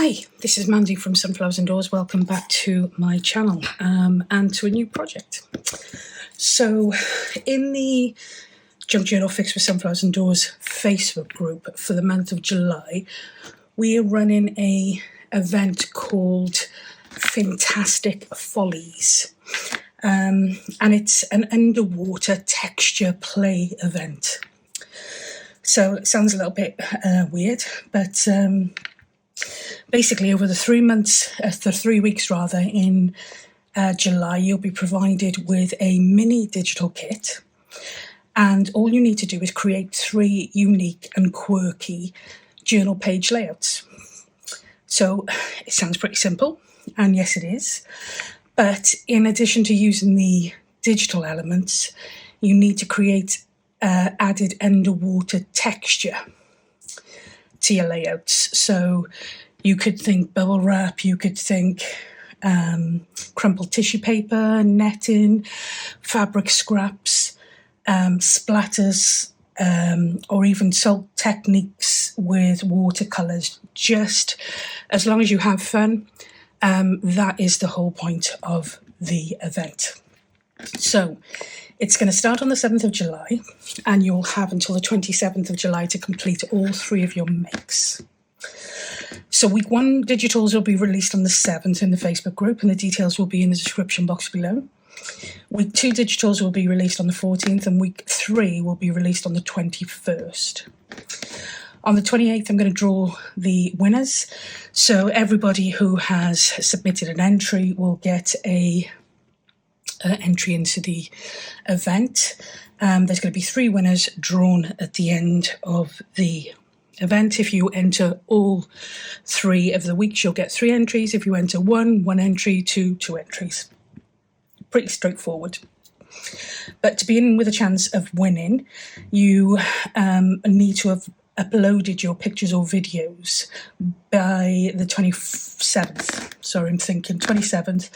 Hi, this is Mandy from Sunflowers and Doors. Welcome back to my channel and to a new project. So in the Junk Journal Fix with Sunflowers and Doors Facebook group for the month of July, we are running a event called Fintastic Follies. And it's an underwater texture play event. So it sounds a little bit weird, but basically over the 3 weeks in July, you'll be provided with a mini digital kit, and all you need to do is create 3 unique and quirky journal page layouts. So it sounds pretty simple, and yes it is, but in addition to using the digital elements, you need to create added underwater texture to your layouts. So you could think bubble wrap, you could think crumpled tissue paper, netting, fabric scraps, splatters, or even salt techniques with watercolours. Just as long as you have fun, that is the whole point of the event. So it's going to start on the 7th of July, and you'll have until the 27th of July to complete all 3 of your makes. So week 1 digitals will be released on the 7th in the Facebook group, and the details will be in the description box below. Week 2 digitals will be released on the 14th, and week 3 will be released on the 21st. On the 28th, I'm going to draw the winners. So everybody who has submitted an entry will get a entry into the event. There's going to be 3 winners drawn at the end of the event. If you enter all 3 of the weeks, you'll get 3 entries. If you enter 1 entry, 2 entries. Pretty straightforward. But to be in with a chance of winning, you need to have uploaded your pictures or videos by the 27th. Sorry, I'm thinking 27th.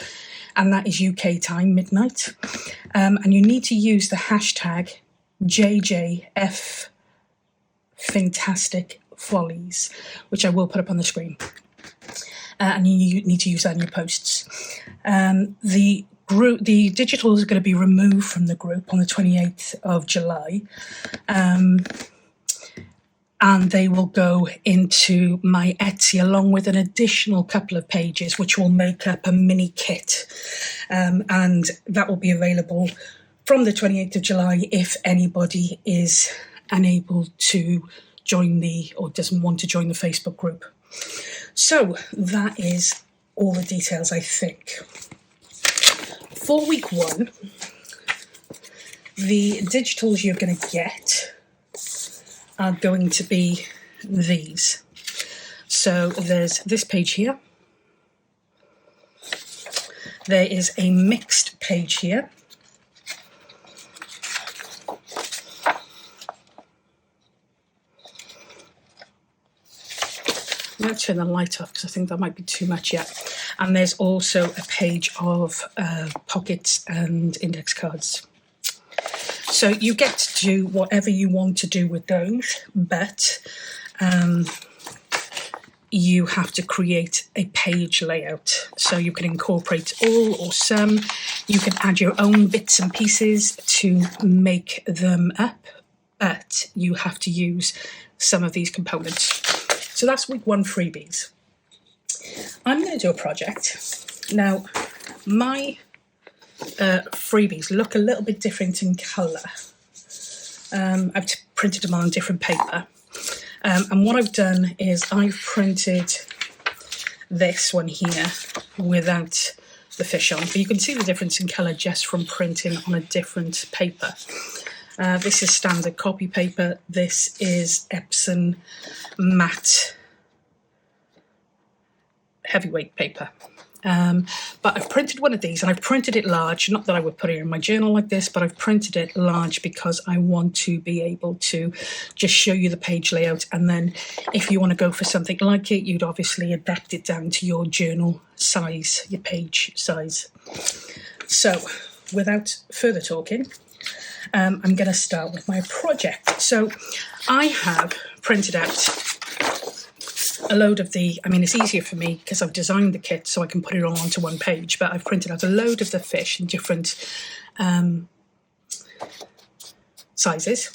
And that is UK time, midnight. And you need to use the hashtag JJF Fintastic Follies, which I will put up on the screen. And you need to use that in your posts. The digital is going to be removed from the group on the 28th of July. And they will go into my Etsy along with an additional couple of pages which will make up a mini kit, and that will be available from the 28th of July if anybody is unable to join or doesn't want to join the Facebook group. So that is all the details, I think. For week 1, the digitals you're going to get are going to be these. So there's this page here. There is a mixed page here. I'm going to turn the light off because I think that might be too much yet. And there's also a page of pockets and index cards. So you get to do whatever you want to do with those, but you have to create a page layout. So you can incorporate all or some. You can add your own bits and pieces to make them up, but you have to use some of these components. So that's week 1 freebies. I'm going to do a project. Now, my freebies look a little bit different in colour. I've printed them on different paper, and what I've done is I've printed this one here without the fish on, but you can see the difference in colour just from printing on a different paper. This is standard copy paper. This is Epson matte heavyweight paper. But I've printed one of these, and I've printed it large. Not that I would put it in my journal like this, but I've printed it large because I want to be able to just show you the page layout. And then if you want to go for something like it, you'd obviously adapt it down to your journal size, your page size. So without further talking, I'm going to start with my project. So I have printed out a load of the, I mean, it's easier for me because I've designed the kit so I can put it all onto one page, but I've printed out a load of the fish in different sizes.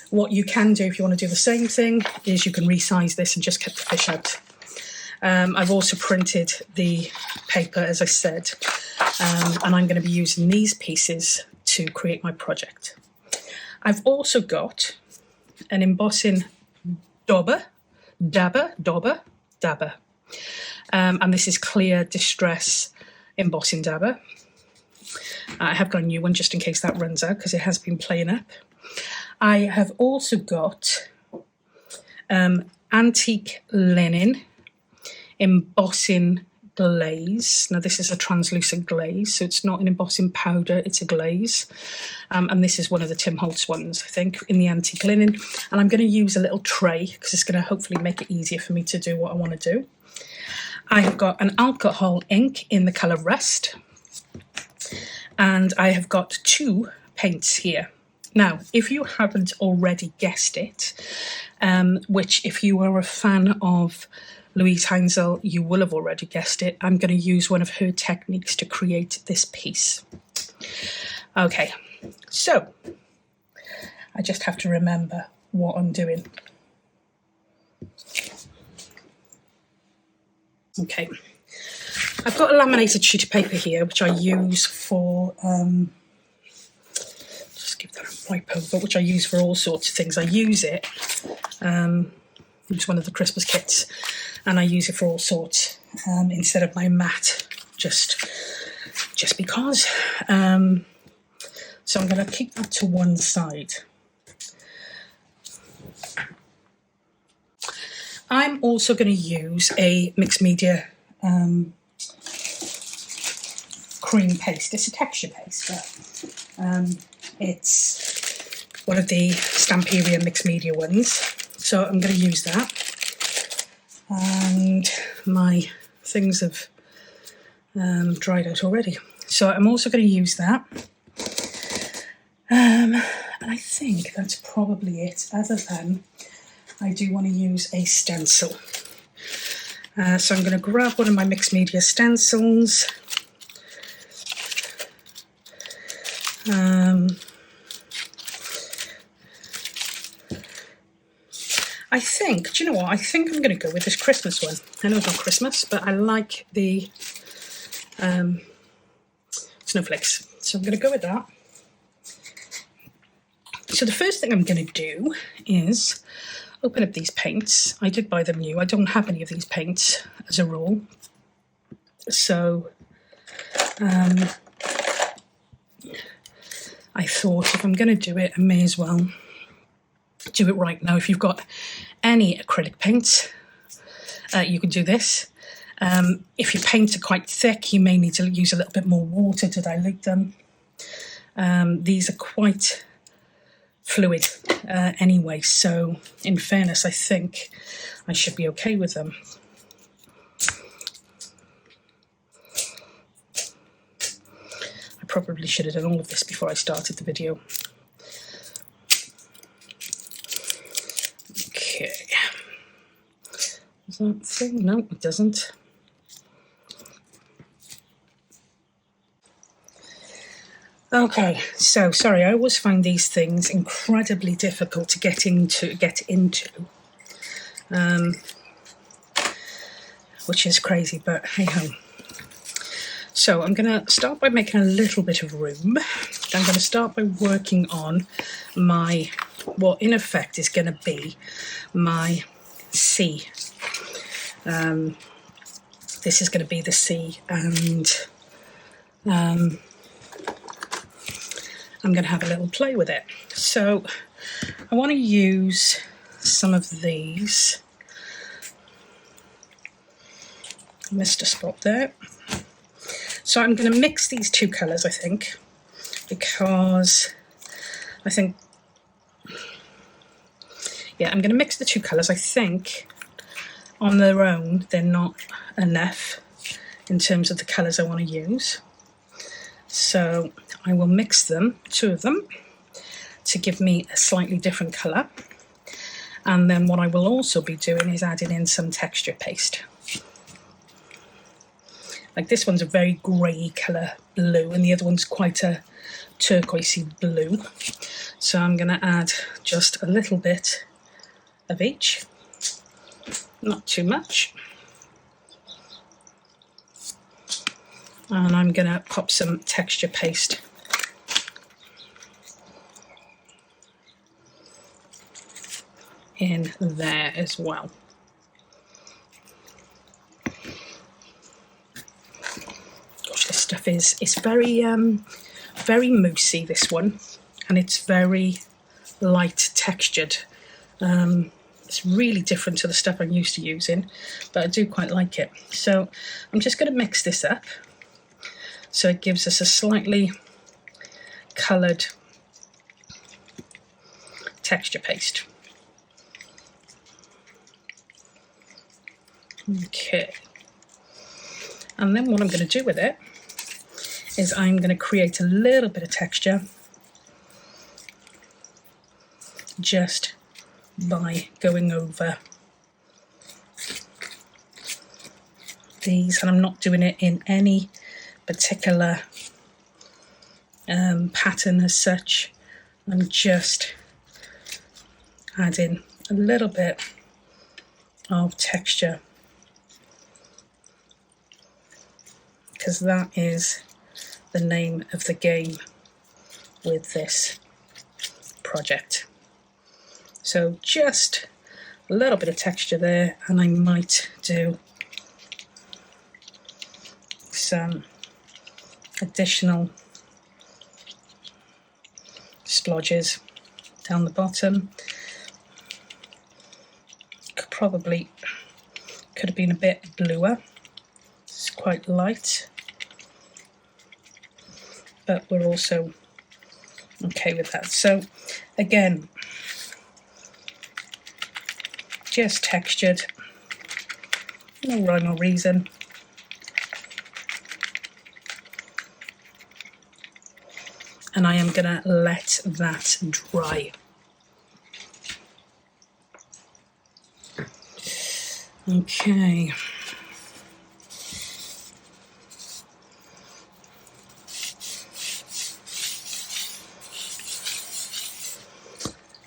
What you can do if you want to do the same thing is you can resize this and just cut the fish out. I've also printed the paper, as I said, and I'm going to be using these pieces to create my project. I've also got an embossing dabber, and this is clear distress embossing dabber. I have got a new one just in case that runs out because it has been playing up. I have also got antique linen embossing glaze. Now this is a translucent glaze, so it's not an embossing powder, it's a glaze. And this is one of the Tim Holtz ones, I think, in the antique linen. And I'm going to use a little tray because it's going to hopefully make it easier for me to do what I want to do. I have got an alcohol ink in the colour Rust. And I have got 2 paints here. Now, if you haven't already guessed it, which if you are a fan of Louise Heinzel, you will have already guessed it, I'm going to use one of her techniques to create this piece. Okay, so I just have to remember what I'm doing. Okay, I've got a laminated sheet of paper here, which I use for... give that a wipe over, which I use for all sorts of things. I use it, it's one of the Christmas kits, and I use it for all sorts instead of my mat, just because. So I'm going to keep that to one side. I'm also going to use a mixed media cream paste. It's a texture paste, but it's one of the Stamperia mixed media ones, so I'm going to use that. And my things have dried out already, so I'm also going to use that. And I think that's probably it, other than I do want to use a stencil. So I'm going to grab one of my mixed media stencils. I think, do you know what? I think I'm going to go with this Christmas one. I know it's not Christmas, but I like the snowflakes. So I'm going to go with that. So the first thing I'm going to do is open up these paints. I did buy them new. I don't have any of these paints as a rule. So I thought if I'm going to do it, I may as well do it right now. If you've got any acrylic paints, you can do this. If your paints are quite thick, you may need to use a little bit more water to dilute them. These are quite fluid anyway, so in fairness, I think I should be okay with them. I probably should have done all of this before I started the video. Okay. Does that thing? No, it doesn't. Okay, so sorry, I always find these things incredibly difficult to get into, which is crazy, but hey ho. So I'm going to start by making a little bit of room. I'm going to start by working on my, what in effect is going to be my sea. This is going to be the sea, and I'm going to have a little play with it. So I want to use some of these. Missed a spot there. So I'm going to mix these two colours, I think, because I think, yeah, I'm going to mix the two colours. I think on their own they're not enough in terms of the colours I want to use. So I will mix them, two of them, to give me a slightly different colour. And then what I will also be doing is adding in some texture paste. Like this one's a very grey colour blue, and the other one's quite a turquoisey blue. So I'm going to add just a little bit of each, not too much. And I'm going to pop some texture paste in there as well. Gosh, this stuff is very very moussey, this one, and it's very light textured. It's really different to the stuff I'm used to using, but I do quite like it. So I'm just going to mix this up so it gives us a slightly coloured texture paste. Okay, and then what I'm going to do with it is I'm going to create a little bit of texture just by going over these, and I'm not doing it in any particular pattern as such. I'm just adding a little bit of texture, because that is the name of the game with this project. So just a little bit of texture there, and I might do some additional splodges down the bottom. Could have been a bit bluer. It's quite light, but we're also okay with that. So again, just textured, no rhyme or reason. And I am going to let that dry. Okay.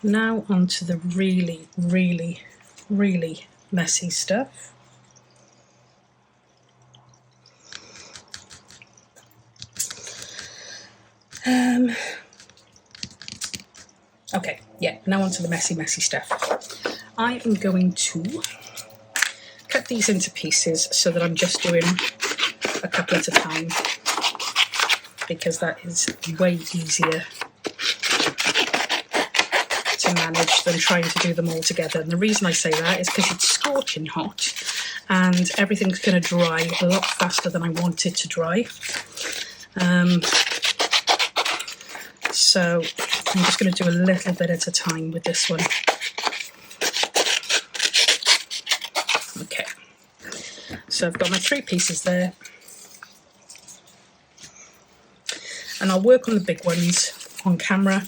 Now onto the really, really, really messy stuff. Okay, yeah, now onto the messy stuff. I am going to cut these into pieces so that I'm just doing a couple at a time, because that is way easier to manage than trying to do them all together. And the reason I say that is because it's scorching hot and everything's going to dry a lot faster than I want it to dry. So I'm just going to do a little bit at a time with this one. Okay, so I've got my 3 pieces there, and I'll work on the big ones on camera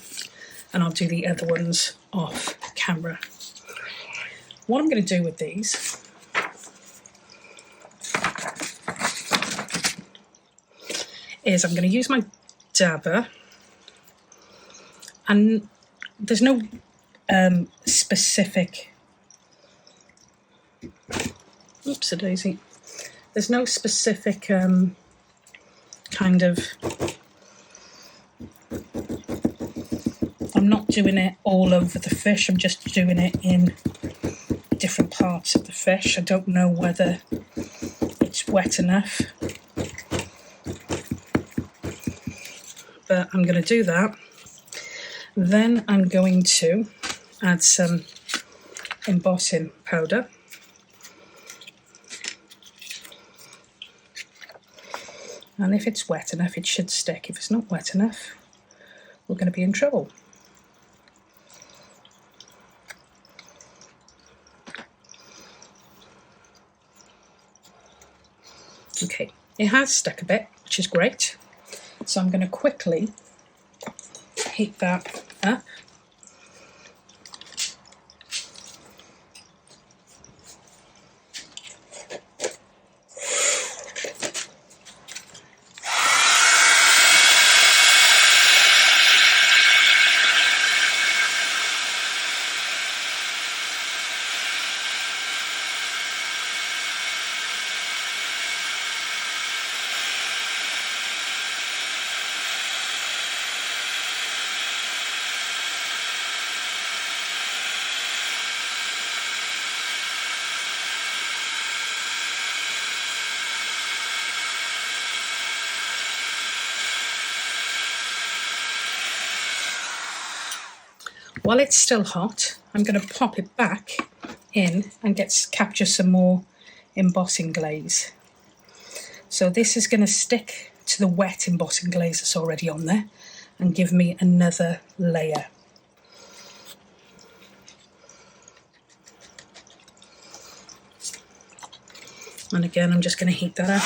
and I'll do the other ones off camera. What I'm going to do with these is I'm going to use my dabber, and there's no specific, oops-a-daisy, there's no specific kind of, I'm not doing it all over the fish, I'm just doing it in different parts of the fish. I don't know whether it's wet enough, but I'm going to do that. Then I'm going to add some embossing powder. And if it's wet enough, it should stick. If it's not wet enough, we're going to be in trouble. Okay, it has stuck a bit, which is great. So I'm going to quickly heat that up. While it's still hot, I'm going to pop it back in and capture some more embossing glaze. So this is going to stick to the wet embossing glaze that's already on there and give me another layer. And again, I'm just going to heat that up.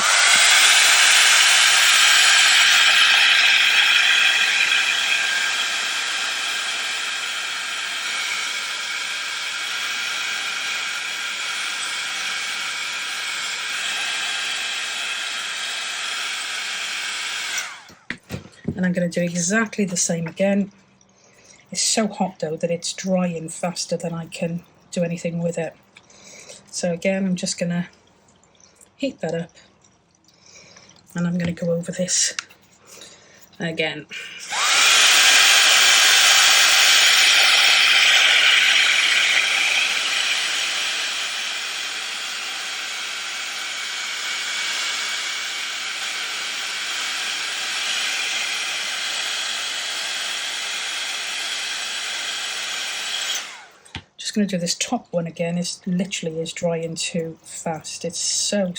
And I'm going to do exactly the same again. It's so hot though that it's drying faster than I can do anything with it. So again, I'm just going to heat that up, and I'm going to go over this again. Just going to do this top one again. It's literally is drying too fast. It's so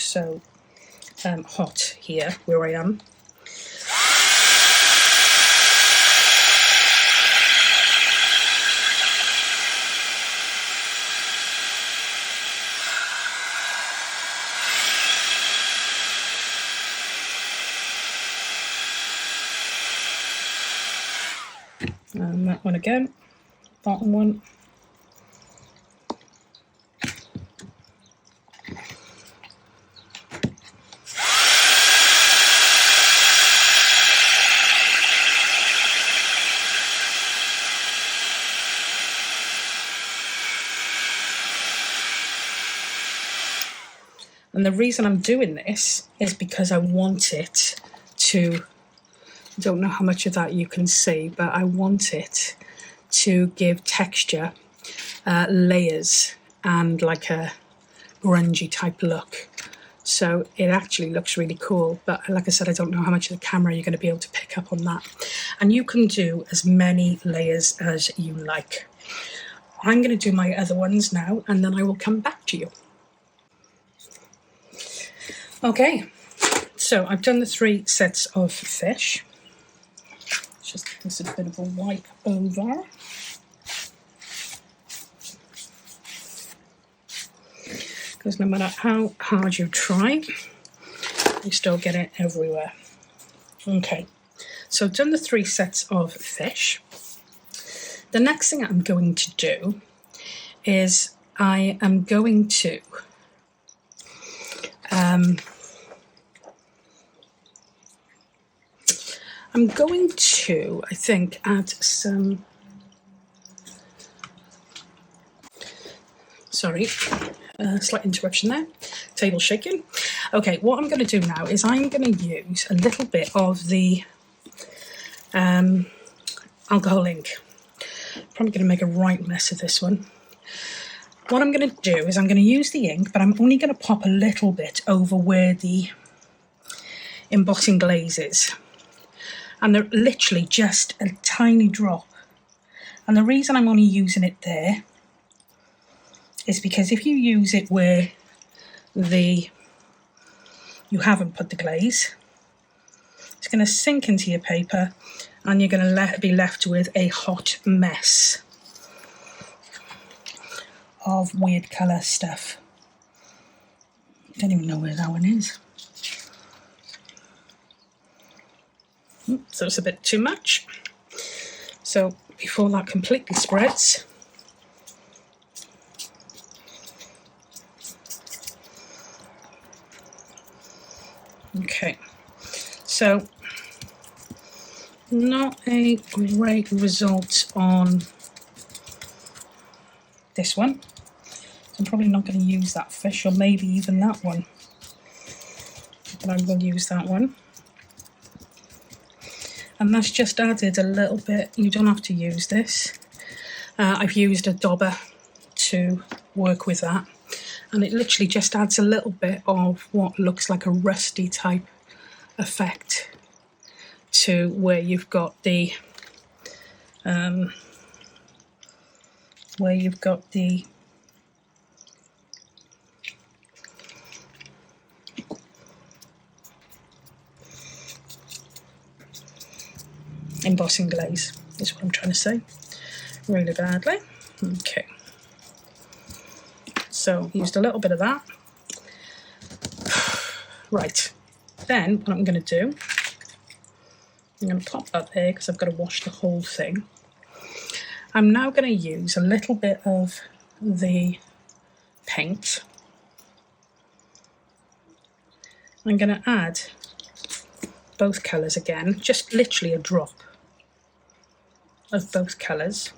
hot here where I am. And that one again, bottom one. And the reason I'm doing this is because I want it to, I don't know how much of that you can see, but I want it to give texture, layers, and like a grungy type look. So it actually looks really cool, but like I said, I don't know how much of the camera you're going to be able to pick up on that. And you can do as many layers as you like. I'm going to do my other ones now, and then I will come back to you. Okay, so I've done the 3 sets of fish. Just give this a bit of a wipe over. Because no matter how hard you try, you still get it everywhere. Okay, so I've done the 3 sets of fish. The next thing I'm going to do is I am going to I think, add some, sorry, slight interruption there, table shaking. Okay, what I'm going to do now is I'm going to use a little bit of the alcohol ink. Probably going to make a right mess of this one. What I'm going to do is I'm going to use the ink, but I'm only going to pop a little bit over where the embossing glaze is. And they're literally just a tiny drop. And the reason I'm only using it there is because if you use it where you haven't put the glaze, it's going to sink into your paper and you're going to be left with a hot mess of weird colour stuff. I don't even know where that one is. So it's a bit too much. So before that completely spreads, okay, so not a great result on this one. So I'm probably not going to use that fish, or maybe even that one, but I will use that one. And that's just added a little bit. You don't have to use this. I've used a dauber to work with that. And it literally just adds a little bit of what looks like a rusty type effect to where you've got the where you've got the embossing glaze, is what I'm trying to say, really badly. Okay, so used a little bit of that. Right, then what I'm going to do, I'm going to pop that there because I've got to wash the whole thing. I'm now going to use a little bit of the paint. I'm going to add both colours again, just literally a drop of both colours.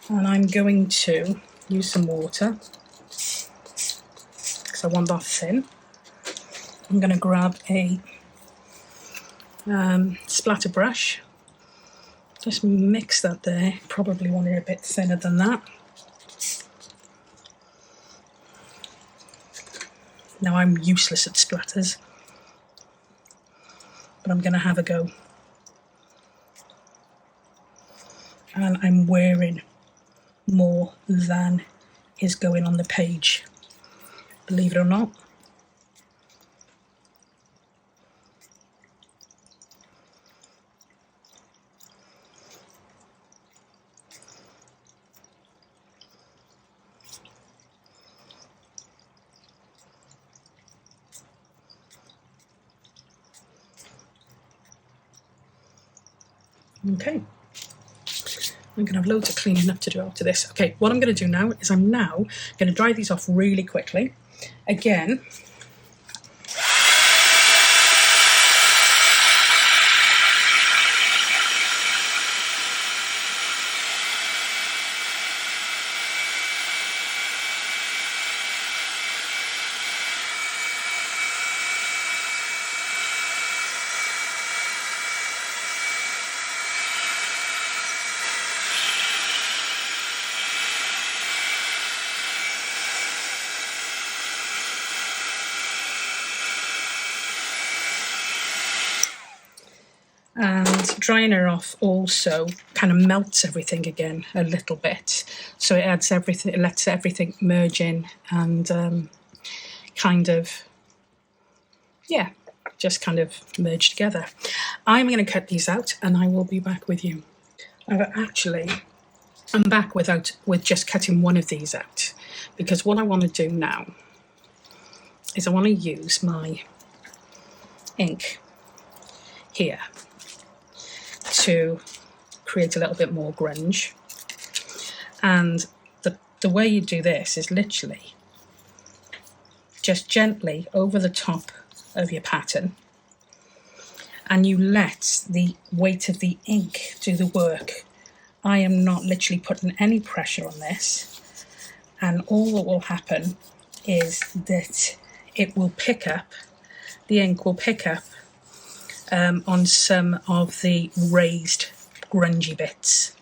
And I'm going to use some water because I want that thin. I'm going to grab a splatter brush, just mix that there, probably want it a bit thinner than that. Now I'm useless at splatters, but I'm going to have a go. And I'm wearing more than is going on the page, believe it or not. Okay, I'm going to have loads of cleaning up to do after this. Okay, what I'm going to do now is I'm now going to dry these off really quickly. Again, and drying her off also kind of melts everything again a little bit, so it adds everything, it lets everything merge in and kind of, yeah, just kind of merge together. I'm going to cut these out and I will be back with you. I'm back with just cutting one of these out, because what I want to do now is I want to use my ink here to create a little bit more grunge. And the way you do this is literally just gently over the top of your pattern, and you let the weight of the ink do the work. I am not literally putting any pressure on this, and all that will happen is that it will pick up, the ink will pick up on some of the raised grungy bits.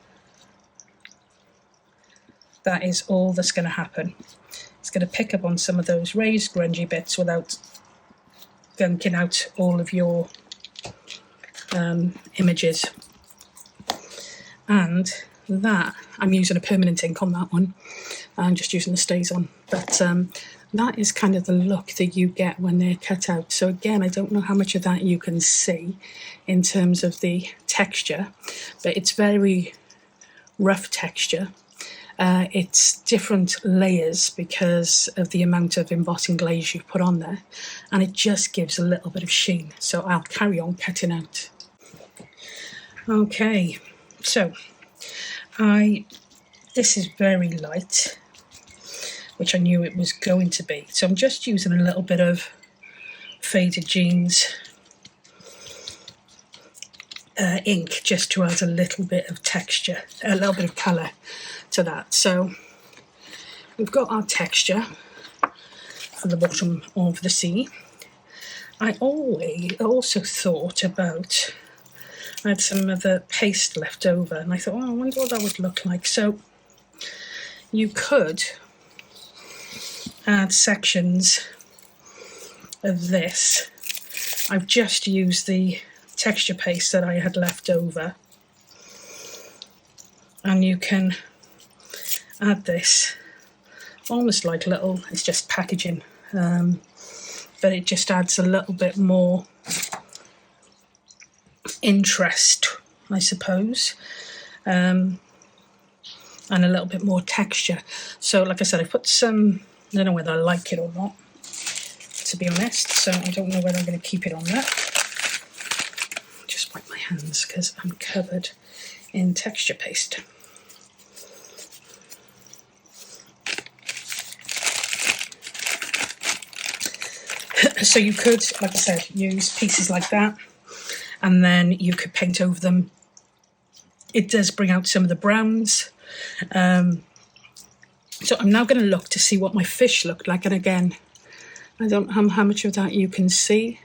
That is all that's going to happen. It's going to pick up on some of those raised grungy bits without gunking out all of your images. And that, I'm using a permanent ink on that one. I'm just using the stays on. But that is kind of the look that you get when they're cut out. So again, I don't know how much of that you can see in terms of the texture, but it's very rough texture. It's different layers because of the amount of embossing glaze you've put on there, and it just gives a little bit of sheen. So I'll carry on cutting out. Okay, so this is very light, which I knew it was going to be. So I'm just using a little bit of Faded Jeans ink just to add a little bit of texture, a little bit of colour to that. So we've got our texture for the bottom of the sea. I also thought about, I had some of the paste left over, and I thought, oh, I wonder what that would look like. So you could add sections of this. I've just used the texture paste that I had left over and you can add this almost like little, it's just packaging, but it just adds a little bit more interest, I suppose, and a little bit more texture. So like I said, I put some, I don't know whether I like it or not, to be honest, so I don't know whether I'm going to keep it on there. Just wipe my hands because I'm covered in texture paste. So you could, like I said, use pieces like that, and then you could paint over them. It does bring out some of the browns. So I'm now going to look to see what my fish looked like, and again, I don't know how much of that you can see,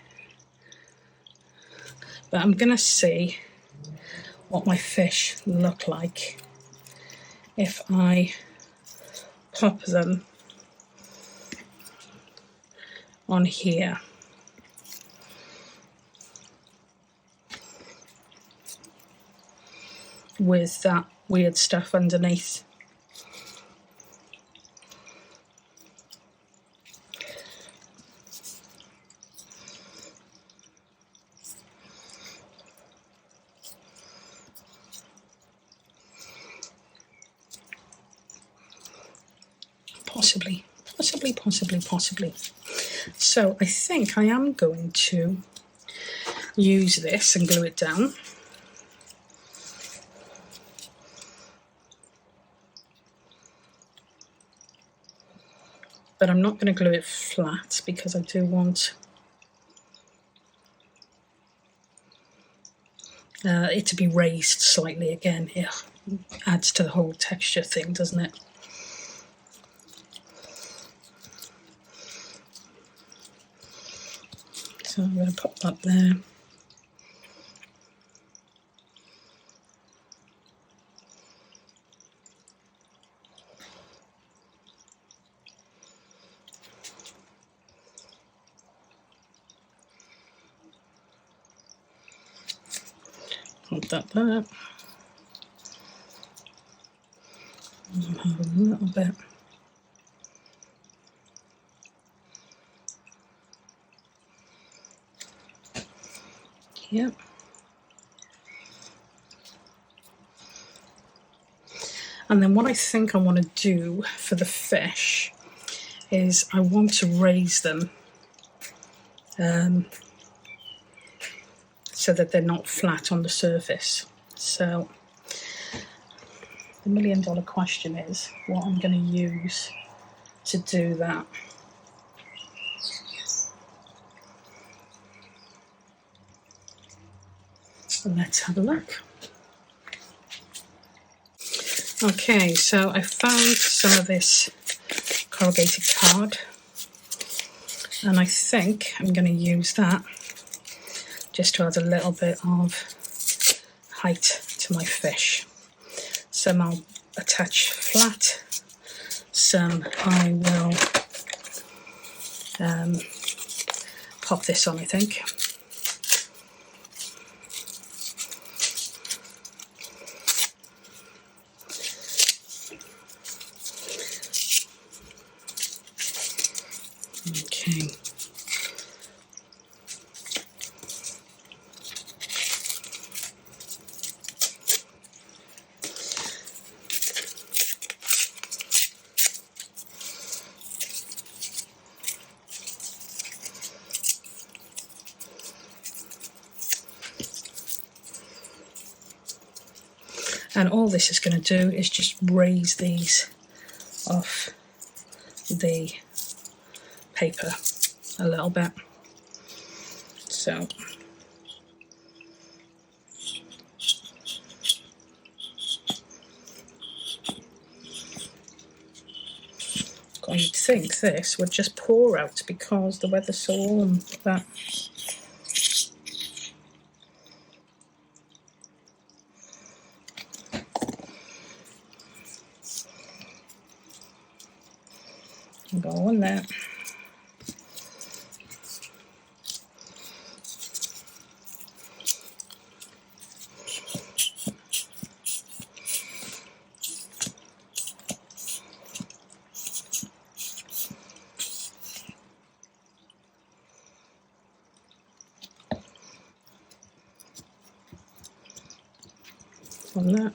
but I'm going to see what my fish look like if I pop them on here. With that weird stuff underneath. Possibly. So I think I am going to use this and glue it down. But I'm not going to glue it flat because I do want it to be raised slightly again. It adds to the whole texture thing, doesn't it? So I'm going to pop that there. Put that there. And have a little bit. Yep. And then what I think I want to do for the fish is I want to raise them so that they're not flat on the surface. So the $1 million question is what I'm going to use to do that. And let's have a look. Okay, so I found some of this corrugated card, and I think I'm going to use that just to add a little bit of height to my fish. Some I'll attach flat, some I will pop this on, I think. Okay. And all this is going to do is just raise these off the paper a little bit. So you'd think this would just pour out because the weather's so warm, but go on there. on that.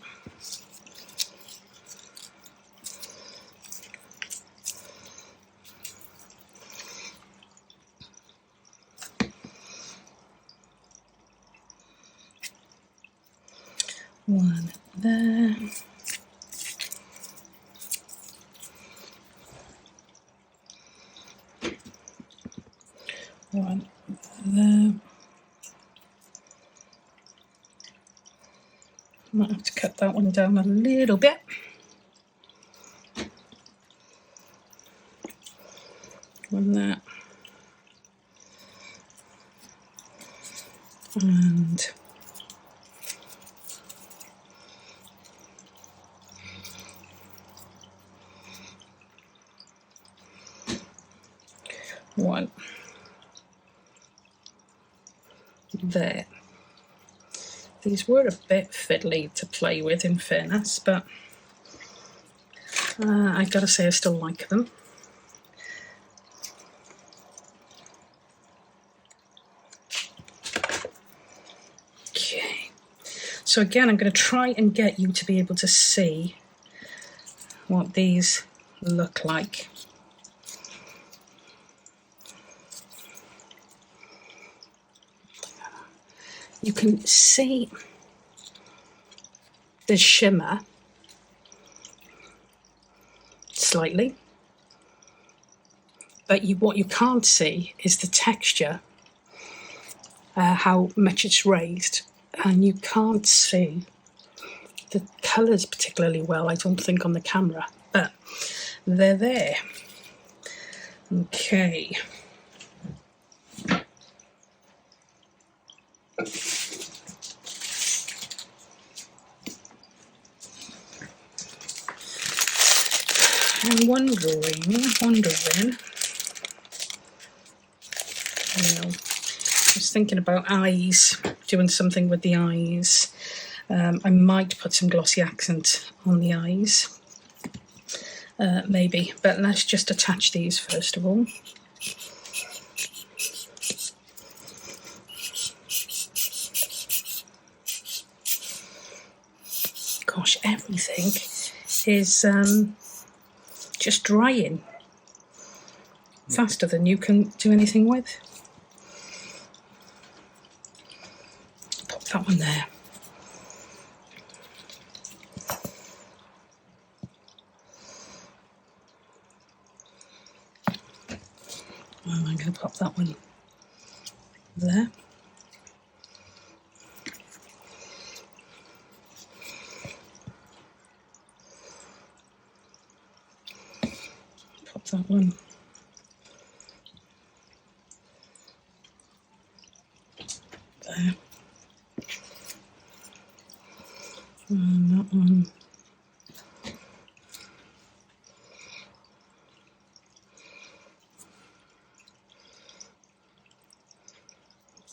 One there. One there. Might have to cut that one down a little bit. One there. And one there. These were a bit fiddly to play with, in fairness, but I gotta say I still like them. Okay, so again, I'm going to try and get you to be able to see what these look like. You can see the shimmer slightly, but what you can't see is the texture, how much it's raised, and you can't see the colours particularly well, I don't think, on the camera, but they're there. Okay. I'm wondering, I was thinking about eyes, doing something with the eyes. I might put some glossy accent on the eyes, maybe, but let's just attach these first of all. Gosh, everything is just drying faster than you can do anything with. Pop that one there. And I'm going to pop that one there. Pop that one there. And that one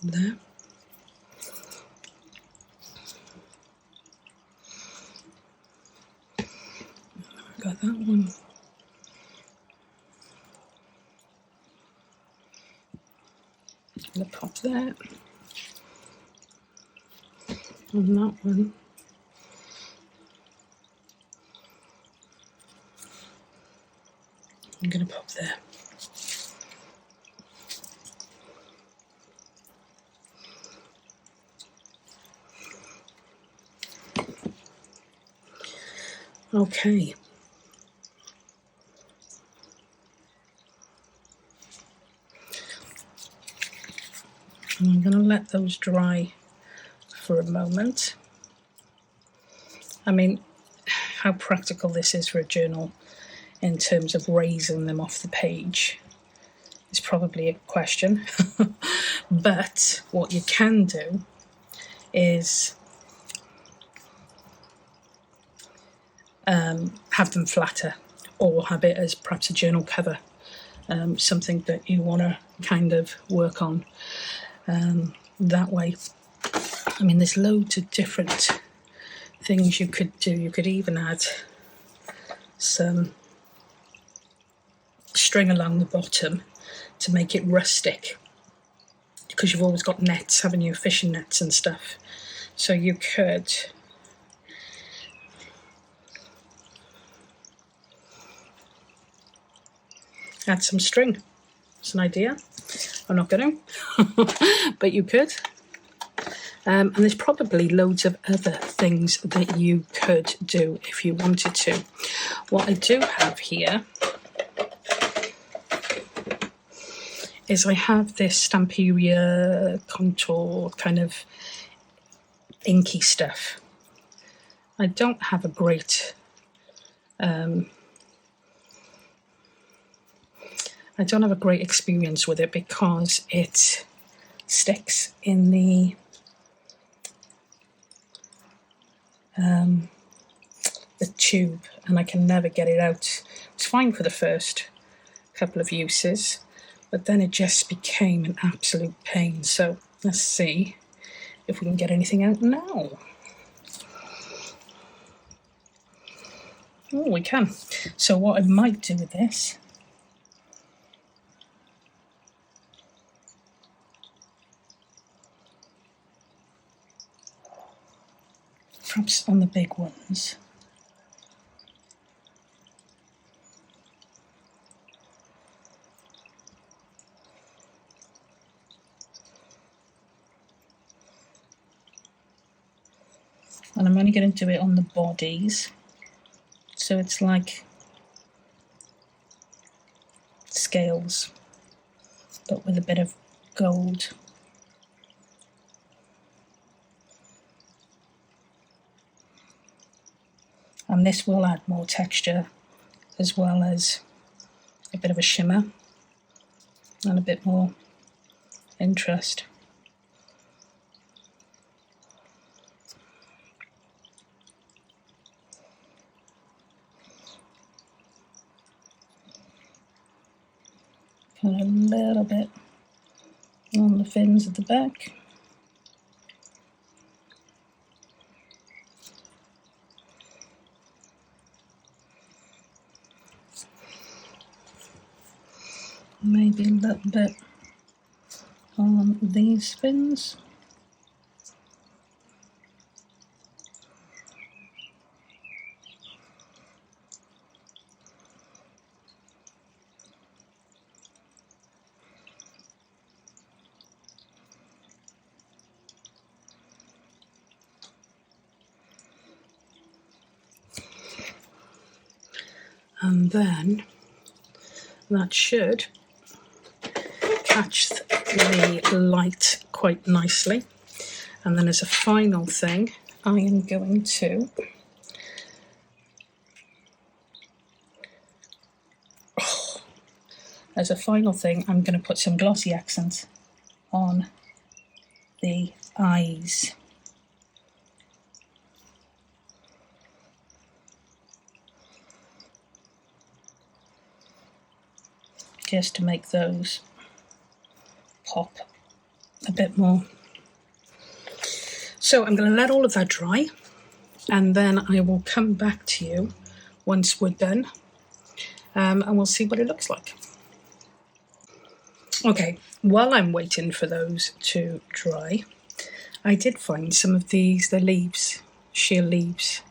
there. Got that one. I'm going to pop that on that one. I'm going to pop there. Okay. And I'm going to let those dry for a moment. I mean, how practical this is for a journal in terms of raising them off the page is probably a question. But what you can do is have them flatter, or have it as perhaps a journal cover, something that you want to kind of work on that way. I mean, there's loads of different things you could do. You could even add some string along the bottom to make it rustic, because you've always got nets, haven't you, fishing nets and stuff. So you could add some string. It's an idea. I'm not going to, but you could. And there's probably loads of other things that you could do if you wanted to. What I do have here is I have this Stamperia contour kind of inky stuff. I don't have a great experience with it because it sticks in the tube and I can never get it out. It's fine for the first couple of uses, but then it just became an absolute pain. So let's see if we can get anything out now. Oh, we can. So what I might do with this, perhaps on the big ones, and I'm only going to do it on the bodies, so it's like scales but with a bit of gold. And this will add more texture as well as a bit of a shimmer and a bit more interest. Put a little bit on the fins at the back. Maybe a little bit on these fins. And then that should catch the light quite nicely. And then as a final thing, I am going to I'm going to put some glossy accents on the eyes. Just to make those pop a bit more. So I'm going to let all of that dry, and then I will come back to you once we're done, and we'll see what it looks like. Okay, while I'm waiting for those to dry, I did find some of these, the leaves, sheer leaves,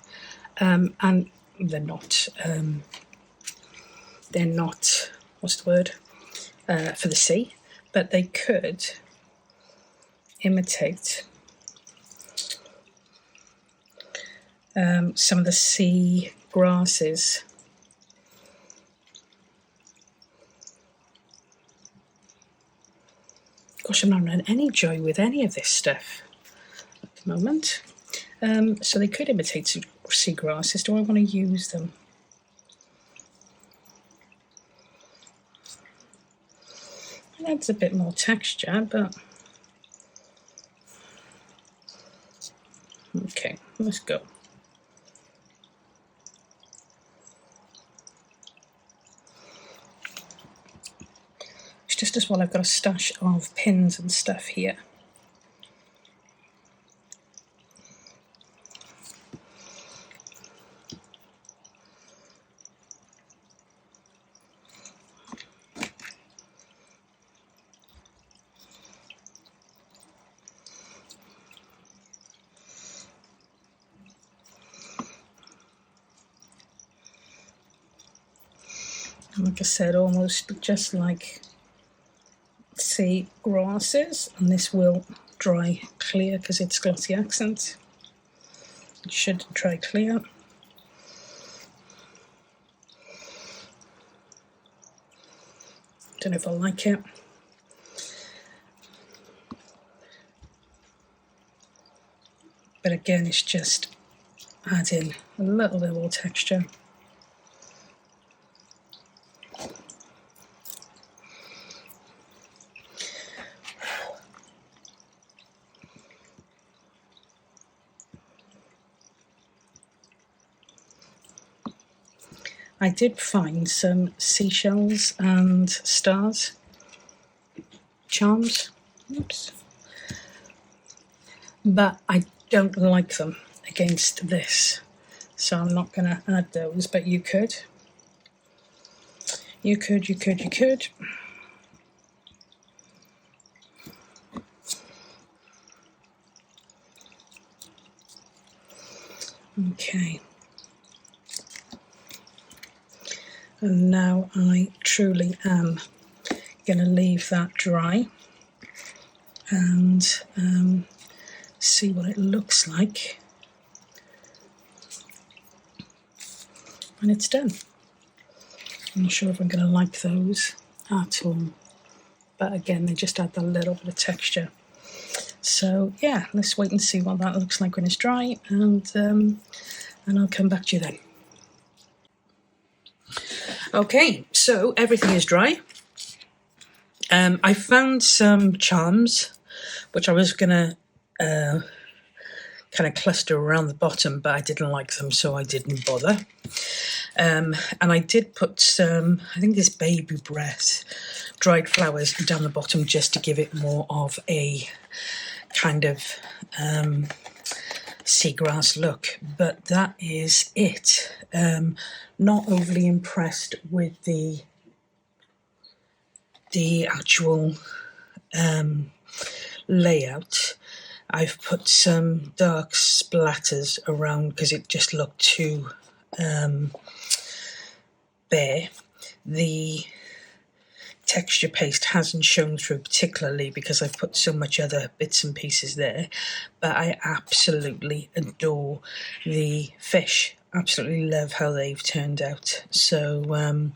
and they're not, what's the word, for the sea, but they could imitate some of the sea grasses. Gosh, I'm not having any joy with any of this stuff at the moment. So they could imitate sea grasses. Do I want to use them? It adds a bit more texture, but okay, let's go. It's just as well I've got a stash of pins and stuff here. Like I said, almost just like sea grasses, and this will dry clear because it's glossy accent. It should dry clear. Don't know if I like it. But again, it's just adding a little bit more texture. I did find some seashells and stars charms, oops, but I don't like them against this, so I'm not going to add those, but you could. You could. Okay. And now I truly am going to leave that dry and see what it looks like when it's done. I'm not sure if I'm going to like those at all, but again, they just add a little bit of texture. So yeah, let's wait and see what that looks like when it's dry, and I'll come back to you then. Okay, so everything is dry. I found some charms, which I was going to kind of cluster around the bottom, but I didn't like them, so I didn't bother. And I did put some, I think this baby breath dried flowers down the bottom just to give it more of a kind of seagrass look, but that is it. Not overly impressed with the actual layout. I've put some dark splatters around because it just looked too bare. The texture paste hasn't shown through particularly because I've put so much other bits and pieces there, but I absolutely adore the fish. Absolutely love how they've turned out. So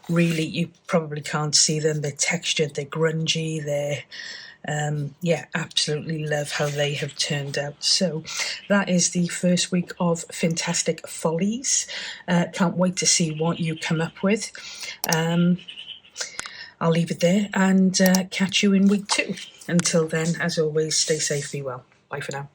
really, you probably can't see them. They're textured, they're grungy, they're yeah, absolutely love how they have turned out. So that is the first week of Fintastic Follies. Can't wait to see what you come up with. I'll leave it there and catch you in week 2. Until then, as always, stay safe, be well. Bye for now.